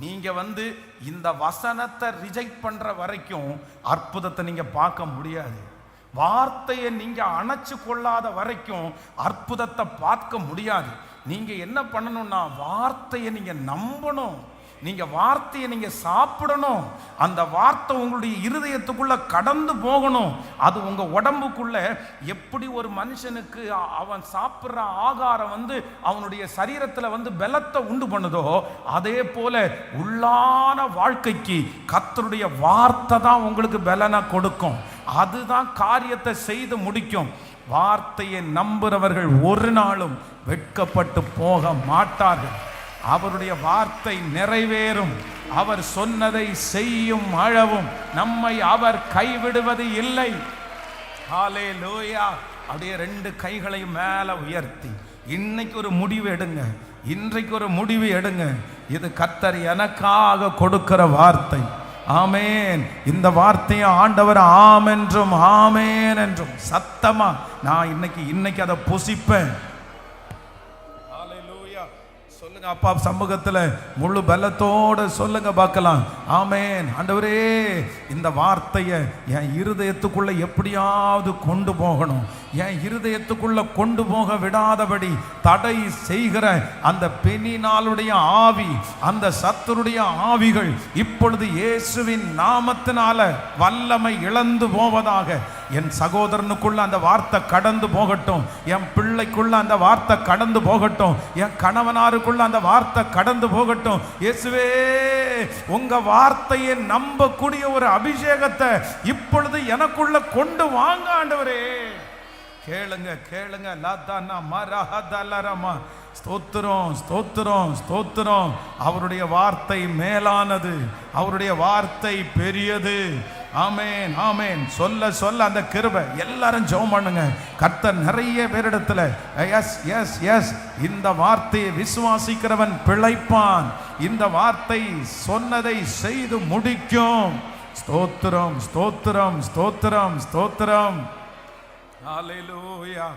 நீங்க இந்த வசனத்தை ரிஜெக்ட் பண்ற வரைக்கும் அற்புதத்தை நீங்க பார்க்க முடியாது. வார்த்தையை நீங்க அணைச்சு கொள்ளாத வரைக்கும் அற்புதத்தை பார்க்க முடியாது. நீங்க என்ன பண்ணணும்னா வார்த்தையை நீங்க நம்பணும். நீங்க வார்த்தையை நீங்க சாப்பிடணும். அந்த வார்த்தை உங்களுடைய இருதயத்துக்குள்ள கடந்து போகணும். அது உங்க உடம்புக்குள்ள எப்படி ஒரு மனுஷனுக்கு அவன் சாப்பிட்ற ஆகாரம் அவனுடைய சரீரத்தில் பலத்தை உண்டு பண்ணுதோ, அதே போல உள்ளான வாழ்க்கைக்கு கர்த்தருடைய வார்த்தை தான் உங்களுக்கு பலனை கொடுக்கும். அதுதான் காரியத்தை செய்து முடிக்கும். வார்த்தையை நம்புறவர்கள் ஒரு நாளும் வெட்கப்பட்டு போக மாட்டார்கள். அவருடைய வார்த்தை நிறைவேறும். அவர் சொன்னதை செய்யும் அளவும் நம்மை அவர் கைவிடுவது இல்லை. ஹல்லேலூயா. அப்படியே 2 கைகளையும் மேலே உயர்த்தி இன்னைக்கு ஒரு முடிவு எடுங்க. இன்றைக்கு ஒரு முடிவு எடுங்க. இது கர்த்தர் எனக்காக கொடுக்கிற வார்த்தை. ஆமேன். இந்த வார்த்தையை ஆண்டவர் ஆம் என்றும் ஆமேன் என்றும் சத்தமா நான் இன்னைக்கு அதை புசிப்பேன். சொல்லுங்க அப்பா சமூகத்தில் முழு பலத்தோட சொல்லுங்க பார்க்கலாம். ஆமேன். ஆண்டவரே, இந்த வார்த்தையை என் இருதயத்துக்குள்ள எப்படியாவது கொண்டு போகணும். என் இருதயத்துக்குள்ள கொண்டு போக விடாதபடி தடை செய்கிற அந்த பெண்ணினாளுடைய ஆவி, அந்த சத்துருடைய ஆவிகள் இப்பொழுது இயேசுவின் நாமத்தினால வல்லமை இழந்து போவதாக. என் சகோதரனுக்குள்ள அந்த வார்த்தை கடந்து போகட்டும். என் பிள்ளைக்குள்ள அந்த வார்த்தை கடந்து போகட்டும். என் கணவனாருக்குள்ள அந்த வார்த்தை கடந்து போகட்டும். இயேசுவே, உங்க வார்த்தையை நம்பக்கூடிய ஒரு அபிஷேகத்தை இப்பொழுது எனக்குள்ள கொண்டு வாங்க ஆண்டவரே. கேளுங்க கேளுங்க. லாதானா மரஹதலரமா. ஸ்தோத்திரம் ஸ்தோத்திரம் ஸ்தோத்திரம். அவருடைய வார்த்தை மேலானது. அவருடைய வார்த்தை பெரியது. ஆமேன் ஆமேன். சொல்ல சொல்ல அந்த கிருபை. எல்லாரும் ஜெபம் பண்ணுங்க. கர்த்தர் நிறைய பேரிடத்துல எஸ் எஸ் எஸ் இந்த வார்த்தையை விசுவாசிக்கிறவன் பிழைப்பான். இந்த வார்த்தை சொன்னதை செய்து முடிக்கும். ஸ்தோத்திரம் ஸ்தோத்திரம் ஸ்தோத்திரம் ஸ்தோத்திரம். ஹல்லேலூயா.